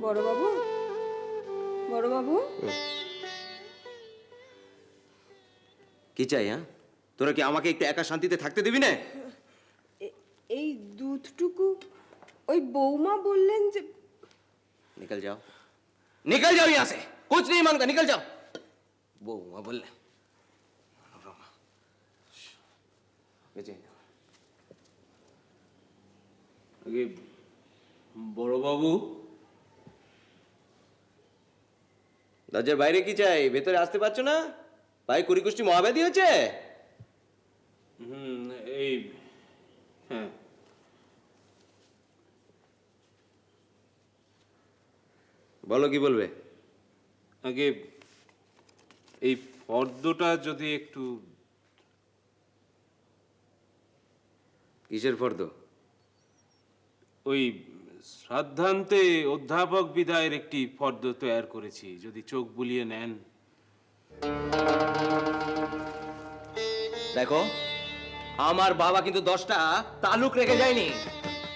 বড়বাবু, বড়বাবু, কি চাই? হ্যাঁ, তোরা কি আমাকে একটু একা শান্তিতে থাকতে দিবি না? এই দুধটুকু ওই বৌমা বললেন যে। निकल जाओ, निकल जाओ यहाँ से, कुछ नहीं मांगता, निकल जाओ। बउमा बोलले বড় বাবু, দরজার বাইরে কি চাই? ভেতরে আসতে পারছো না? ভাই কুড়িকুষ্টি মহাব্যাধি হচ্ছে। এই হ্যাঁ, বলো কি বলবে? আগে এই ফর্দটা যদি একটু। কিসের ফর্দ? ওই শ্রাদ্ধান্তে অধ্যাপক বিদায়ের একটি ফর্দ তৈরি করেছি, যদি চোখ বুলিয়ে নেন। দেখো, আমার বাবা কিন্তু 10টা তালুক রেখে যায়নি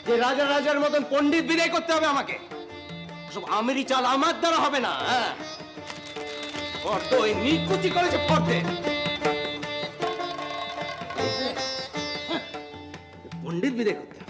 যে রাজা রাজার মতন পণ্ডিত বিদায় করতে হবে আমাকে। সব আমেরি চাল আমার দ্বারা হবে না। হ্যাঁ, ফর্দ ওই নিকুচি করেছে ফর্দে। পণ্ডিত বিদায় করতে হবে।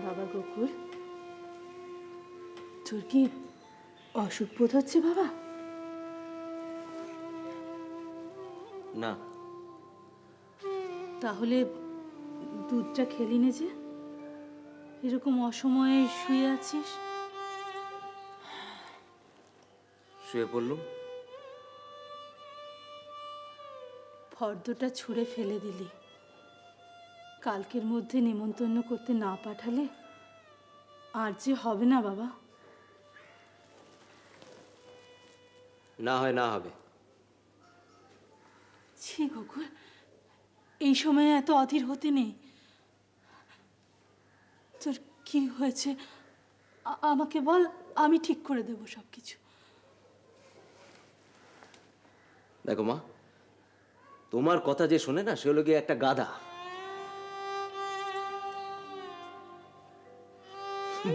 বাবা গোকুল, তোর কি অসুখ বোধ হচ্ছে বাবা? না। তাহলে দুধটা খেলি নে যে, এরকম অসময়ে শুয়ে আছিস। শুয়ে পড়লুম। ফর্দটা ছুঁড়ে ফেলে দিলি। কালকের মধ্যে নেমন্তন্ন করতে না পাঠালে আর যে হবে না বাবা। না হয় না হবে। ছি গোকুল, এই সময়ে এত অধীর হতে নেই। তোর কি হয়েছে আমাকে বল, আমি ঠিক করে দেব সব কিছু। দেখো মা, তোমার কথা যে শোনে না, সে হলো গিয়ে একটা গাধা।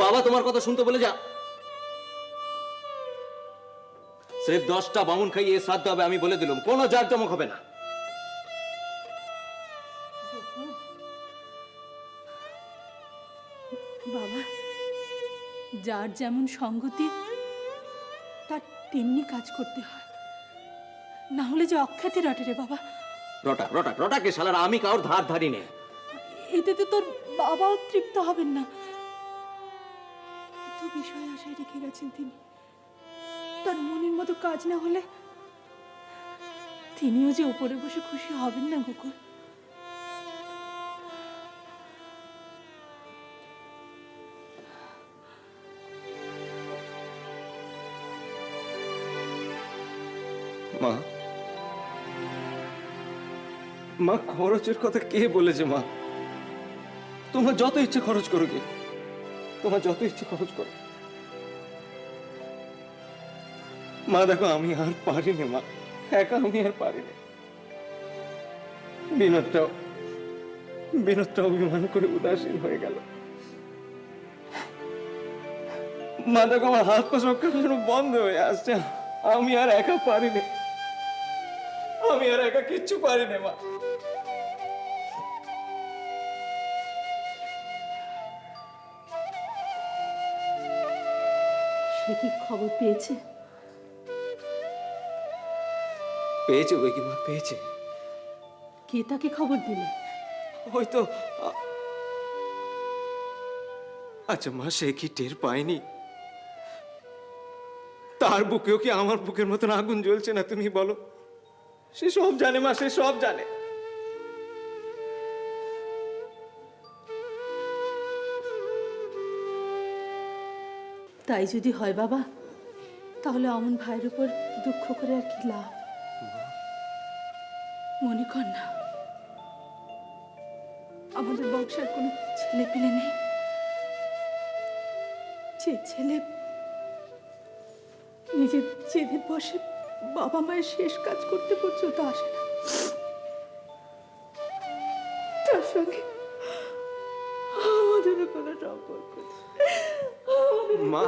বাবা তোমার কথা শুনতে বলে যা। সির্ফ 10টা বামুন খাইয়ে শ্রাদ্ধ হবে, আমি বলে দিলাম, কোনো জাঁকজমক হবে না। বাবা, যার যেমন সঙ্গতি তার তেমনি কাজ করতে হয়, না হলে যে অখ্যাতি রটে রে বাবা। রটা রটা রটাকে শালারা, আমি কারোর ধার ধারি নে। এতে তো তোর বাবাও তৃপ্ত হবেন না। এত বিষয় আশায় রেখে গেছেন তিনি, তার মনের মতো কাজ না হলে তিনিও যে উপরে বসে খুশি হবেন না গোকুল। মা, মা খরচের কথা কে বলেছে? মা, তোমার যত ইচ্ছে খরচ করো, গে তোমার যত ইচ্ছে খরচ করো। মা দেখো, আমি আর পারি না মা, একা আমি আর পারি না। বিনোদটা অভিমান করে উদাসীন হয়ে গেল। মা দেখো, আমার হাত পা সব কেন বন্ধ হয়ে আসছে। আমি আর একা পারি না, আমি আর একা কিচ্ছু পারি না মা। সে কি খবর পেয়েছে? পেয়েছে বই কি মা, পেয়েছে। কে তাকে খবর দিলে? হয়তো। আচ্ছা মা, সে কি টের পায়নি? তার বুকেও কি আমার বুকের মতন আগুন জ্বলছে না? তুমি বলো। সে সব জানে মা, সে সব জানে। তাই যদি হয় বাবা, তাহলে অমন ভাইয়ের উপর দুঃখ করে আর কি লাভ? মনে কর না, আমাদের বংশের কোনো ছেলে পেলে নেই। যে ছেলে নিজের জেদের বসে বাবা মায়ের শেষ কাজ করতে পর্যন্ত আসে না, তার সঙ্গে আমাদেরও কোনো সম্পর্ক নেই। মা,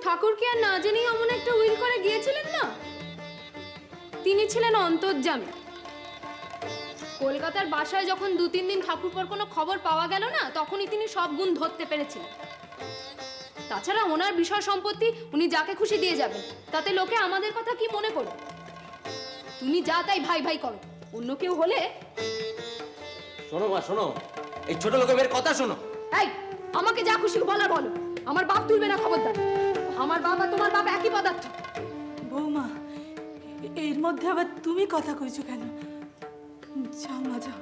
ঠাকুর কি আর না জেনেই অমন একটা উইল করে গিয়েছিলেন না? তিনি ছিলেন অন্তর্যামী। কলকাতার বাসায় যখন 2-3 দিন ঠাকুরপোর কোনো খবর পাওয়া গেল না, তখনই তিনি সব গুণ ধরতে পেরেছিলেন। তাছাড়া ওনার বিষয় সম্পত্তি উনি যাকে খুশি দিয়ে যাবেন, তাতে লোকে আমাদের কথা কি মনে করবে? তুমি যা তাই ভাই ভাই করো, অন্য কেউ হলে। শোনো মা, শোনো, এই ছোট লোকের কথা শোনো। এই, আমাকে যা খুশি বলার বলো, আমার বাপ তুলবে না খবরদার। আমার বাবা তোমার বাপ একই পদার্থ। বৌমা, এর মধ্যে আবার তুমি কথা কইছো কেন? যাও মা, যাও,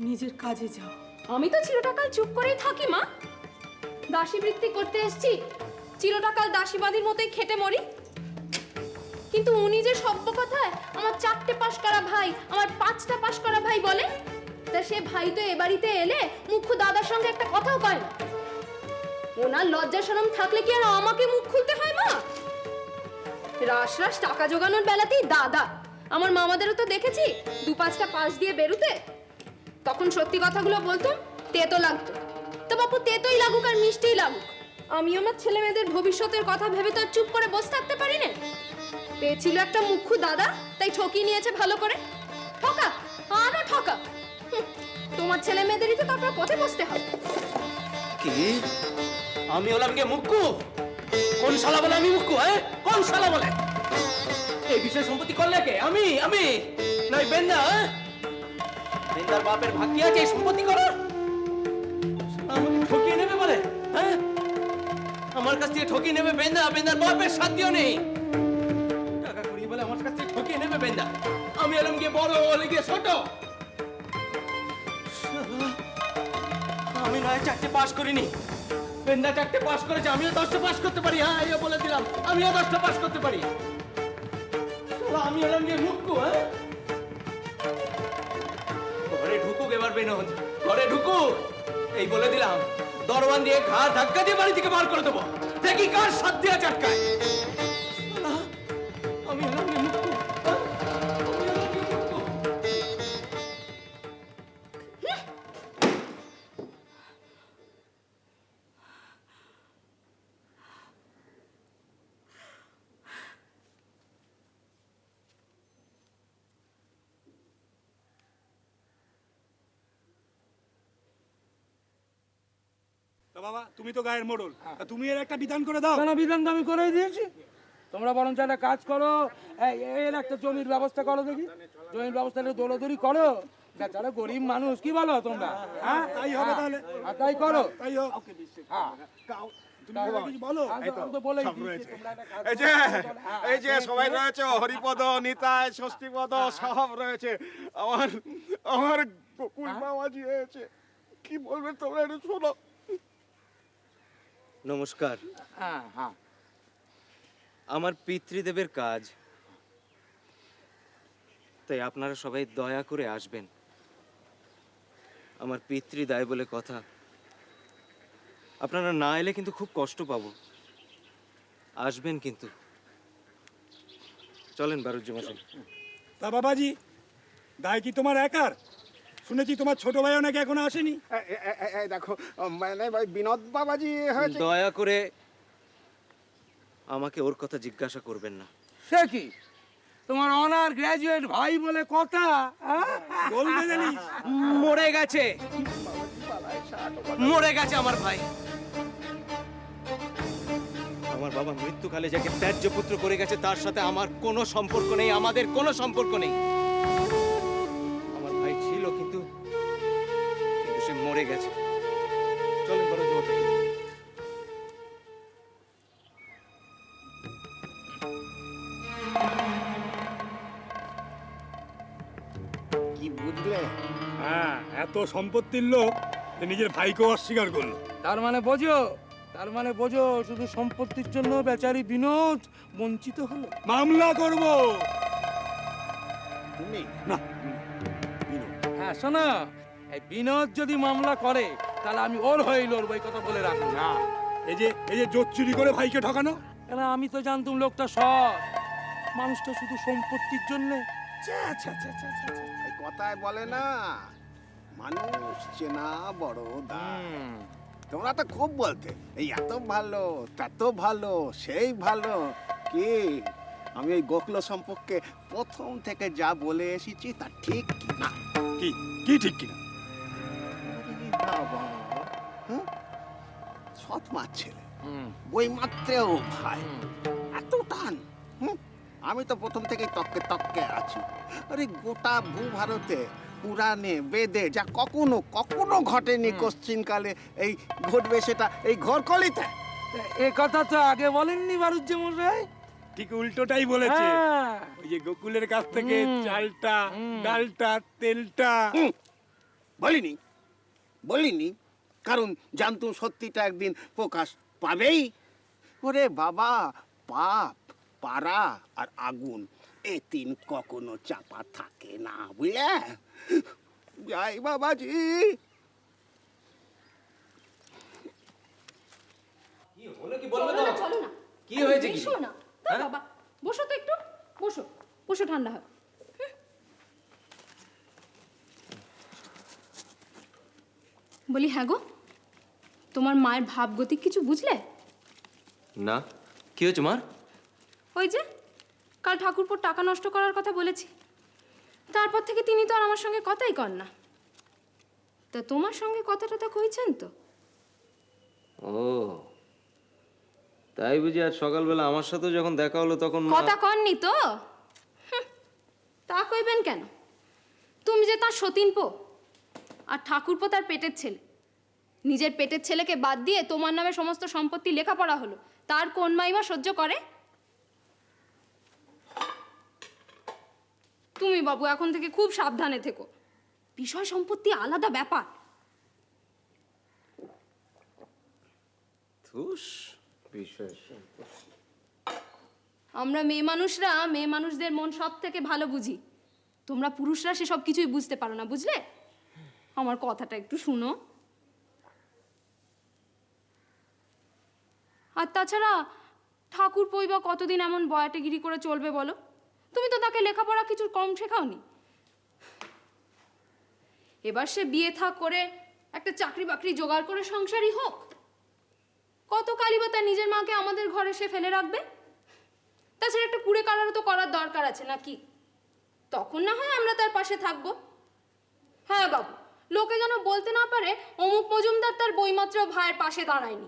নিজের কাজে যাও। আমি তো চিরটাকাল চুপ করেই থাকি মা। দাসী বৃত্তি করতে এসেছি, চিরটাকাল দাসীবাদীর মতোই খেটে মরি। কিন্তু উনি যে সভ্য কথায় আমার 4টে পাশ করা ভাই, আমার 5টা পাশ করা ভাই বলে, তা সে ভাই তো এ বাড়িতে এলে মুখ্য দাদার সঙ্গে একটা কথাও কয় না। ওনার লজ্জা শরম থাকলে কি আর আমাকে মুখ খুলতে হয় মা? রাস রাস টাকা জোগানোর বেলাতেই দাদা। আমার মামাদেরও তো দেখেছি 2-5টা পাশ দিয়ে বেরুতে। তখন সত্যি কথাগুলো বলতাম, তেতো লাগতো। তো বাপু তেতোই লাগুক আর মিষ্টিই লাগুক, আমি আমার ছেলে মেয়েদের ভবিষ্যতের কথা ভেবে তো আর চুপ করে বসে থাকতে পারি না। পেয়েছিল একটা মুখ্য দাদা, তাই ঠকিয়ে নিয়েছে ভালো করে। ঠকা আরো ঠকা। তোমার ছেলে মেয়েদেরই তো তারপর পথে বসতে হবে। কি আমি হলাম গিয়ে মুক্কু? কোন শালা বলে আমি মুক্কু? হ্যাঁ, কোন শালা বলে? এই বিষয় সম্পত্তি করলে কে? আমি নাই বেন্দা? বেন্দার বাপের ভাগ কি আছে এই সম্পত্তি করার? আমাকে ঠকিয়ে নেবে বলে? হ্যাঁ, আমার কাছ থেকে ঠকিয়ে নেবে বেন্দা? বেন্দার বাপের সাধ্যও নেই। টাকা করিয়ে বলে আমার কাছ থেকে ঠকিয়ে নেবে বেন্দা। আমি হলাম গিয়ে বড়, হলে গিয়ে ছোট। আমি নয় 4টে পাস করিনি, বেন্দা 4টে পাস করেছে, আমিও 10টা পাস করতে পারি। হ্যাঁ, এই বলে দিলাম, আমিও 10টা পাস করতে পারি। আমি হলাম গিয়ে মুক্কু। হ্যাঁ, ঘরে ঢুকুক এবার বিনোদ, ঘরে ঢুকুক, এই বলে দিলাম। দরওয়ান দিয়ে ঘাড় ধাক্কা দিয়ে বাড়ি থেকে বার করে দেবো, দেখি কার সাথ দিয়ে চাটকায়। আমি হলাম গিয়ে মুক্কু। হ্যাঁ? আমি হলাম গিয়ে মুক্কু। তা বাবা, তুমি তো গায়ের মোড়ল, তা তুমি এর একটা বিধান করে দাও। কেন বিধান তো আমি করেই দিয়েছি। তোমরা বরঞ্চ একটা কাজ করো, এর একটা জমির ব্যবস্থা করো। দেখি জমির ব্যবস্থা দৌড়দৌড়ি করো, বেচারা গরিব মানুষ, কি বলো তোমরা? হ্যাঁ, তাই হবে তাহলে। তাই করো। তাই হোক। হ্যাঁ, তুমি বাবা কিছু বলো। আমি তো বলেই সব দিয়েছি, রয়েছে। তোমরা একটা কাজ এই যে করো। এই যে সবাই রয়েছে, হরিপদ, নিতাই, ষষ্ঠীপদ সব রয়েছে। আমার আমার গোকুল মামাজি হয়েছে, কি বলবে তোমরা একটু শোনো। নমস্কার। হ্যাঁ হ্যাঁ, আমার পিতৃদেবের কাজ, তাই আপনারা সবাই দয়া করে আসবেন। আমার পিতৃদায় বলে কথা, আপনারা না এলে কিন্তু খুব কষ্ট পাবো। আসবেন কিন্তু। চলেন বারুজ্জমশাই। তা বাবাজি, দায় কি তোমার একার? শুনেছি তোমার ছোট ভাইও নাকি এখনো আসেনি। এই দেখো, মানে ওই বিনোদ বাবাজি হয়েছে। দয়া করে আমাকে ওর কথা জিজ্ঞাসা করবেন না। সে কি তোমার অনার গ্র্যাজুয়েট ভাই বলে কথা? বলতে জানিস? মরে গেছে, মরে গেছে আমার ভাই। আমার বাবা মৃত্যুকালে যাকে ত্যায্য পুত্র করে গেছে, তার সাথে আমার কোনো সম্পর্ক নেই, আমাদের কোনো সম্পর্ক নেই। আমার ভাই ছিল, কিন্তু সে মরে গেছে। চলেন বড় জোর। কি বুঝলে? হ্যাঁ, এত সম্পত্তির লোক যে নিজের ভাইকেও অস্বীকার করলো। তার মানে বোঝো তার মানে বোঝো শুধু সম্পত্তির জন্য বেচারি বিনোদ বঞ্চিত হলো। মামলা করব। তুমি না, হ্যাঁ শোনো, এই বিনোদ যদি মামলা করে তাহলে আমি ওর হয়ে লড়বো, এই কথা বলে রাখো। না, এই যে জোর চুরি করে ভাইকে ঠকানো। কেন আমি তো জানতাম লোকটা সৎ, মানুষটা শুধু সম্পত্তির জন্য। এই কথায় বলে না, মানুষ চেনা বড় দায়। তোমরা তো খুব বলতে এই এত ভালো তত ভালো সেই ভালো। কি আমি এই গোকুল সম্পর্কে প্রথম থেকে যা বলে এসেছি তা ঠিক কি না? কি কি ঠিক কিনা? বাবা, হ্যাঁ? সৎ মার ছেলে, বই মাত্রেও ভাই, এত টান। আমি তো প্রথম থেকেই তককে তককে আছি। আরে গোটা ভূভারতে পুরাণে বেদে যা কখনো কখনো ঘটেনি, কোশ্চিনকালে এই ঘটবে সেটা এই ঘরকলিতে। এ কথা তো আগে বলেননি বারুজ্জে মশাই। ঠিক উল্টোটাই বলেছে। হ্যাঁ। ওই যে গোকুলের কাছ থেকে চালটা, ডালটা, তেলটা। বলিনি বলিনি, কারণ জানতুম সত্যিটা একদিন প্রকাশ পাবেই। ওরে বাবা, পাপ, পারা আর আগুন, এ তিন কখনো চাপা থাকে না, বুঝলে? যাই বাবাজি। কি হলো কি বলবে তো? চলো না। কি হয়েছে কি? এসো না। না বাবা, বসো তো একটু, বসো বসো, ঠান্ডা হয়। বলি হ্যাঁ গো, তোমার মায়ের ভাবগতিক কিছু বুঝলে? না, কি হয়েছে মার? ওই যে কাল ঠাকুরপোর টাকা নষ্ট করার কথা বলেছি, তারপর থেকে তিনি তো আর আমার সঙ্গে কথাই কন না। তা তোমার সঙ্গে কথাটা তো কইছেন তো? ও তাই বুঝি আজ সকালবেলা আমার সাথে যখন দেখা হলো তখন কথা কননি তো? তা কইবেন কেন? তুমি যে তার সতীন পো, আর ঠাকুরপো তার পেটের ছেলে। নিজের পেটের ছেলেকে বাদ দিয়ে তোমার নামে সমস্ত সম্পত্তি লেখাপড়া হলো, তার কোন মাইমা সহ্য করে? তুমি বাবু এখন থেকে খুব সাবধানে থেকো, বিষয় সম্পত্তি আলাদা ব্যাপার। আমরা মেয়ে মানুষরা মেয়ে মানুষদের মন সব থেকে ভালো বুঝি, তোমরা পুরুষরা সেসব কিছুই বুঝতে পারো না, বুঝলে? আমার কথাটা একটু শুনো। আর তাছাড়া ঠাকুর পইবা কতদিন এমন বয়াটেগিরি করে চলবে বলো? তুমি তো তাকে লেখাপড়া কিছু কম শেখাওনি। এবার সে বিয়ে থা করে একটা চাকরি বাকরি জোগাড় করে সংসারই হোক। কত কালই বা তার নিজের মাকে আমাদের ঘরে সে ফেলে রাখবে? তাছাড়া একটা কুড়ে কাড়ারও তো করার দরকার আছে নাকি? তখন না হয় আমরা তার পাশে থাকবো। হ্যাঁ বাবু, লোকে যেন বলতে না পারে অমুক মজুমদার তার বইমাত্র ভাইয়ের পাশে দাঁড়ায়নি।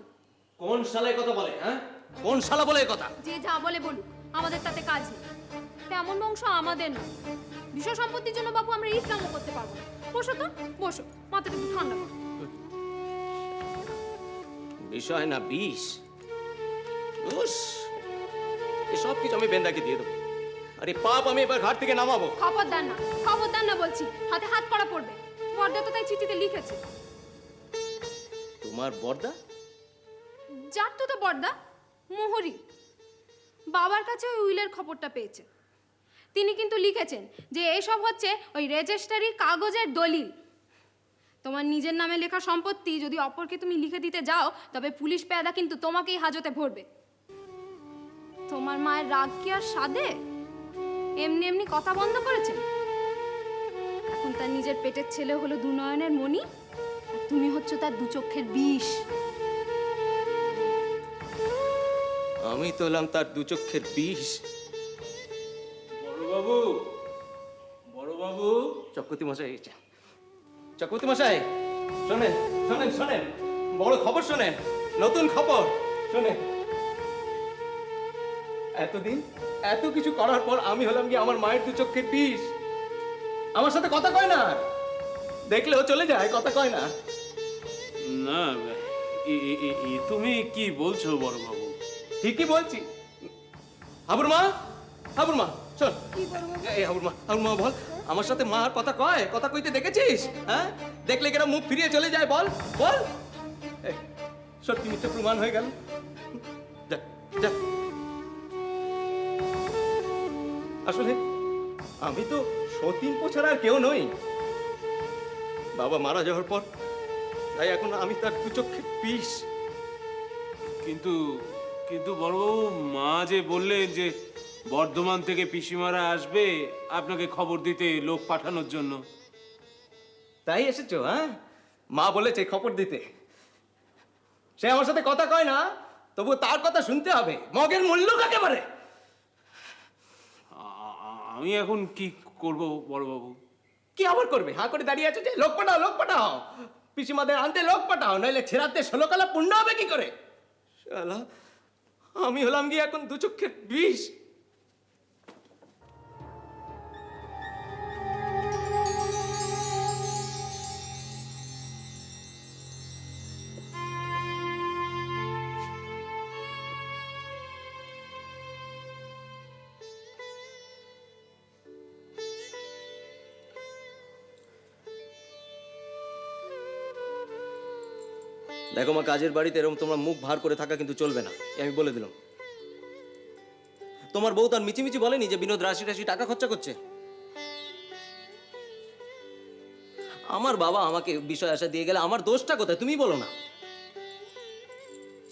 কোন শালা কথা বলে? হ্যাঁ, কোন শালা বলে কথা? যে যা বলে বলুক, আমাদের তাতে কাজ নেই। তেমন বংশ আমাদের না। বিষয় সম্পত্তির জন্য বাবু আমরা ইসলামও করতে পারবো না। বসো তো, বসো, মাথাটা একটু ঠান্ডা করো। বিষয় না বিষ। এসব কিছু আমি বেন্দাকে দিয়ে দেবো। আরে পাপ আমি এবার ঘাট থেকে নামাবো। খবরদার না বলছি, হাতে হাত করা পড়বে। বর্দা তো তাই চিঠিতে লিখেছে। তোমার বর্দা? যার তো বর্দা, মোহরি। বাবার কাছে ওই উইলের খবরটা পেয়েছে। তিনি কিন্তু লিখেছেন যে এসব হচ্ছে ওই রেজিস্ট্রারি কাগজের দলিল। তোমার নিজের নামে লেখা সম্পত্তি যদি অপরকে তুমি লিখে দিতে যাও, তবে পুলিশ পেয়াদা কিন্তু তোমাকেই হাজতে ভরবে। তোমার মায়ের রাগ কি আর সাধে? এমনি এমনি কথা বন্ধ করেছেন? এখন তার নিজের পেটের ছেলে হলো দু নয়নের মণি, আর তুমি হচ্ছে তার দু চোখের বিষ। আমি তোলাম তার দু চক্ষের বিষ। বড় বাবু, চক্রবর্তী মশাই এসেছে। চক্রবর্তী মশাই শোনেন শোনেন শোনেন, বড় খবর শোনেন, নতুন খবর শোনেন। এতদিন এত কিছু করার পর আমি হলাম কি আমার মায়ের দু চক্ষের বিষ। আমার সাথে কথা কয় না, দেখলেও চলে যায়, কথা কয় না। না তুমি কি বলছো বড় বাবু? ঠিকই বলছি। হাবুর মা, হাবুর মা শোন। এই হাবুর মা বল, আমার সাথে মা আর কথা কয়? কথা কইতে দেখেছিস? হ্যাঁ, দেখলে কেন মুখ ফিরিয়ে চলে যায়? বল বল। সত্যি মিথ্যে প্রমাণ হয়ে গেল। যা যা। আসলে আমি তো সতীন ছাড়া আর কেউ নই। বাবা মারা যাওয়ার পর তাই এখন আমি তার দু চোখে বিষ। কিন্তু কিন্তু বড়বাবু, মা যে বললেন যে বর্ধমান থেকে পিসিমারা আসবে আপনাকে খবর দিতে, লোক পাঠানোর জন্য। তাই এসেছো? হ্যাঁ, মা বলেছে খবর দিতে। সে আমার সাথে কথা কয় না, তবু তার কথা শুনতে হবে। মগের মূল্য কাকে বলে? আমি এখন কি করব বড়বাবু? কি আবার করবে? হা করে দাঁড়িয়ে আছে যে? লোক পাঠাও, লোক পাঠাও, পিসিমাদের আনতে লোক পাঠাও, নইলে ছেড়াতে 16 কালা পুণ্য হবে কি করে? শালা, আমি হলাম গিয়ে এখন দু চোখের বিষ। দেখো মা, কাজের বাড়িতে এরকম তোমরা মুখ ভার করে থাকা কিন্তু চলবে না, আমি বলে দিলাম। তোমার বউ তার মিচিমিচি বলেনি যে বিনোদ রাশি রাশি টাকা খরচা করছে? আমার বাবা আমাকে বিষয় আশা দিয়ে গেলে আমার দোষটা কোথায় তুমি বলো না?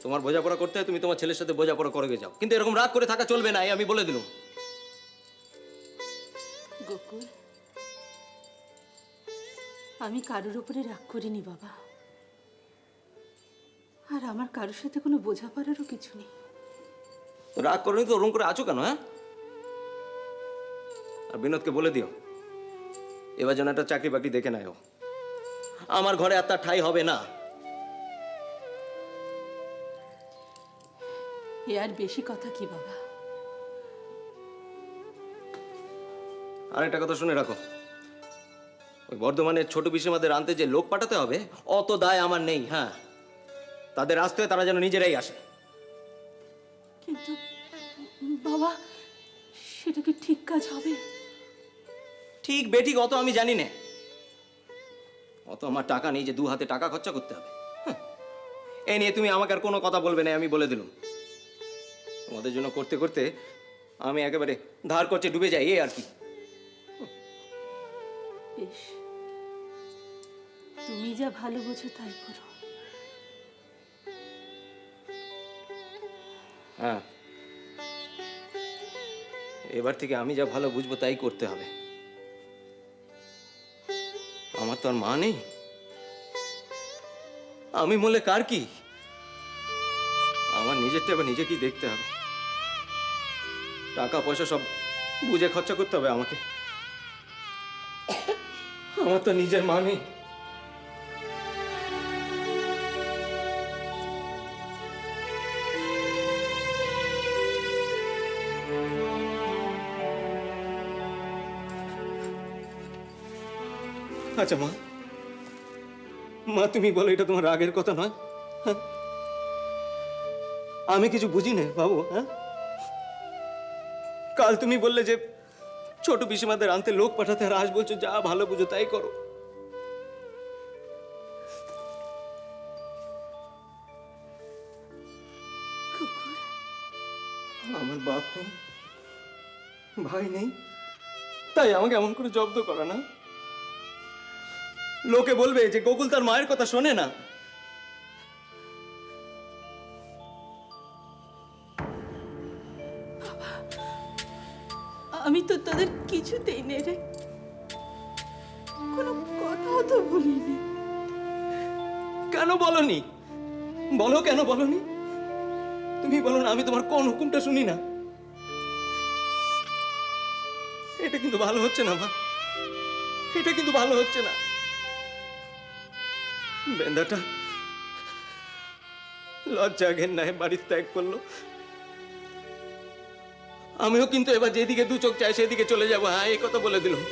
তোমার বোঝাপড়া করতে হয়, তুমি তোমার ছেলের সাথে বোঝাপড়া করে যাও, কিন্তু এরকম রাগ করে থাকা চলবে না, আমি বলে দিলাম। গোকুল, আমি কারোর উপরে রাগ করিনি বাবা, আর আমার কারোর সাথে কোনো বোঝাপড়ারও কিছু নেই। রাগ করনি তো ওরকম করে আছো কেন? হ্যাঁ, আর বিনোদকে বলে দিও এবার যেন একটা চাকরি বাকরি দেখে নেয়। আমার ঘরে আর তার ঠাঁই হবে না। এ আর বেশি কথা কি বাবা? আর একটা কথা শুনে রাখো, ওই বর্ধমানের ছোট পিসিমাদের আনতে যে লোক পাঠাতে হবে অত দায় আমার নেই। হ্যাঁ, তাদের আসতে তারা যেন নিজেরাই আসে। কিন্তু বাবা, সেটা কি ঠিক কাজ হবে? ঠিক বেঠিক অত আমি জানি না, অত আমার টাকা নেই যে 2 হাতে টাকা খরচা করতে হবে। এই নিয়ে তুমি আমাকে আর কোনো কথা বলবে না, আমি বলে দিলাম। তোমাদের জন্য করতে করতে আমি একেবারে ধার করছে ডুবে যাই, এই আর কি। বেশ, তুমি যা ভালো বোঝো তাই করো। হ্যাঁ, এবার থেকে আমি যা ভালো বুঝবো তাই করতে হবে। আমার তো আর মা নেই, আমি বলে কার কি? আমার নিজেরটা এবার নিজেকেই দেখতে হবে। টাকা পয়সা সব বুঝে খরচা করতে হবে আমাকে। আমার তো নিজের মা নেই। আচ্ছা মা, মা তুমি বলো এটা তোমার রাগের কথা নয়? হ্যাঁ, আমি কিছু বুঝি না বাবু। হ্যাঁ, কাল তুমি বললে যে ছোট পিসিমাদের আনতে লোক পাঠাতে, আর আজ বলছো যা ভালো বুঝো তাই করো। আমার বাপ নেই, ভাই নেই, তাই আমাকে এমন করে জব্দ করা না? লোকে বলবে যে গোকুল তার মায়ের কথা শোনে না। আমি তো তাদের কিছুতেই নেই রে, কোনো কথাও তো বলিনি। কেন বলনি? বলো কেন বলনি? তুমি বলো না আমি তোমার কোন হুকুমটা শুনি না। এটা কিন্তু ভালো হচ্ছে না মা, এটা কিন্তু ভালো হচ্ছে না। বেন্দাটা লজ্জা ঘেন্নায় বাড়ি ত্যাগ করলো, আমিও কিন্তু এবার যেদিকে 2 চোখ যায় সেদিকে চলে যাবো। হ্যাঁ, এই কথা বলে দিলাম,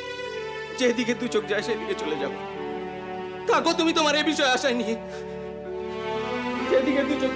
যেদিকে 2 চোখ যায় সেদিকে চলে যাবো। থাকো তুমি তোমার এই বিষয়ে আশায় নিয়ে, যেদিকে 2 চোখ